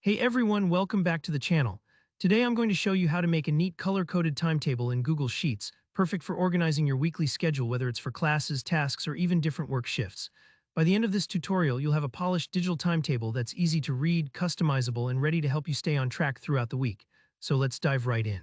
Hey everyone, welcome back to the channel. Today I'm going to show you how to make a neat color-coded timetable in Google Sheets, perfect for organizing your weekly schedule whether it's for classes, tasks, or even different work shifts. By the end of this tutorial, you'll have a polished digital timetable that's easy to read, customizable, and ready to help you stay on track throughout the week. So let's dive right in.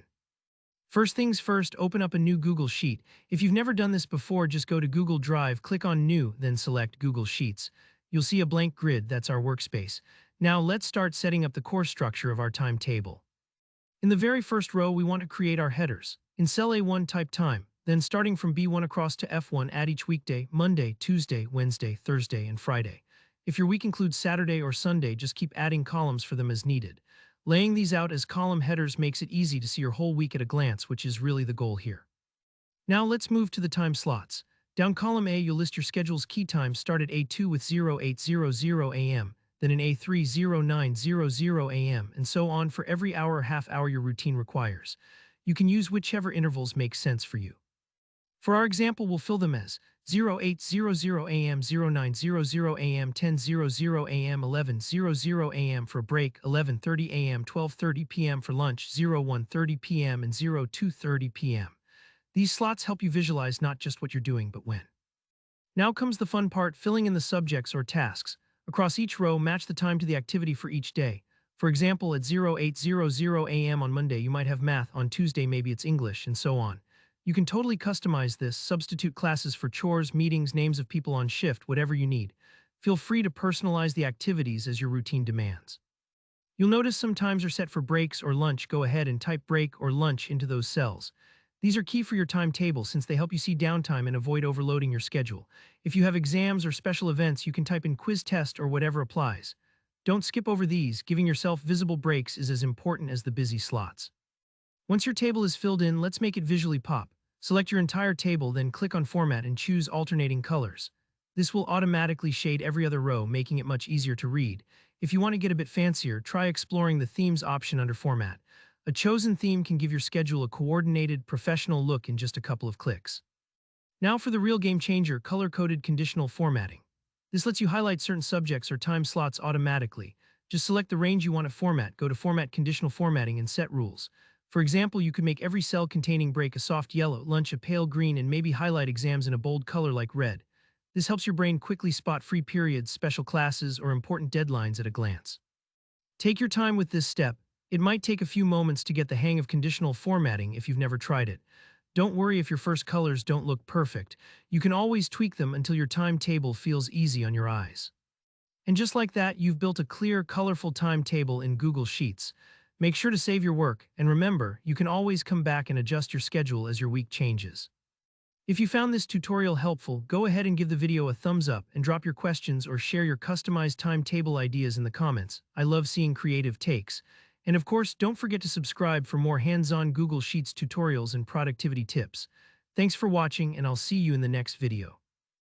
First things first, open up a new Google Sheet. If you've never done this before, just go to Google Drive, click on New, then select Google Sheets. You'll see a blank grid, that's our workspace. Now let's start setting up the core structure of our timetable. In the very first row, we want to create our headers. In cell A1, type time. Then starting from B1 across to F1, add each weekday, Monday, Tuesday, Wednesday, Thursday, and Friday. If your week includes Saturday or Sunday, just keep adding columns for them as needed. Laying these out as column headers makes it easy to see your whole week at a glance, which is really the goal here. Now let's move to the time slots. Down column A, you'll list your schedule's key times. Start at A2 with 0800 a.m., then in A3 0900 a.m., and so on for every hour or half hour your routine requires. You can use whichever intervals make sense for you. For our example, we'll fill them as 0800 a.m., 0900 a.m., 1000 a.m., 1100 a.m. for a break, 11:30 a.m., 12:30 p.m. for lunch, 01:30 p.m., and 02:30 p.m. These slots help you visualize not just what you're doing, but when. Now comes the fun part, filling in the subjects or tasks. Across each row, match the time to the activity for each day. For example, at 0800 a.m. on Monday, you might have math. On Tuesday, maybe it's English, and so on. You can totally customize this, substitute classes for chores, meetings, names of people on shift, whatever you need. Feel free to personalize the activities as your routine demands. You'll notice some times are set for breaks or lunch. Go ahead and type break or lunch into those cells. These are key for your timetable since they help you see downtime and avoid overloading your schedule. If you have exams or special events, you can type in quiz test or whatever applies. Don't skip over these. Giving yourself visible breaks is as important as the busy slots. Once your table is filled in, let's make it visually pop. Select your entire table, then click on Format and choose Alternating Colors. This will automatically shade every other row, making it much easier to read. If you want to get a bit fancier, try exploring the Themes option under Format. A chosen theme can give your schedule a coordinated, professional look in just a couple of clicks. Now for the real game changer, color-coded conditional formatting. This lets you highlight certain subjects or time slots automatically. Just select the range you want to format, go to Format Conditional Formatting, and set rules. For example, you could make every cell containing break a soft yellow, lunch a pale green, and maybe highlight exams in a bold color like red. This helps your brain quickly spot free periods, special classes, or important deadlines at a glance. Take your time with this step. It might take a few moments to get the hang of conditional formatting if you've never tried it. Don't worry if your first colors don't look perfect. You can always tweak them until your timetable feels easy on your eyes. And just like that, you've built a clear, colorful timetable in Google Sheets. Make sure to save your work, and remember, you can always come back and adjust your schedule as your week changes. If you found this tutorial helpful, go ahead and give the video a thumbs up and drop your questions or share your customized timetable ideas in the comments. I love seeing creative takes. And of course, don't forget to subscribe for more hands-on Google Sheets tutorials and productivity tips. Thanks for watching, and I'll see you in the next video.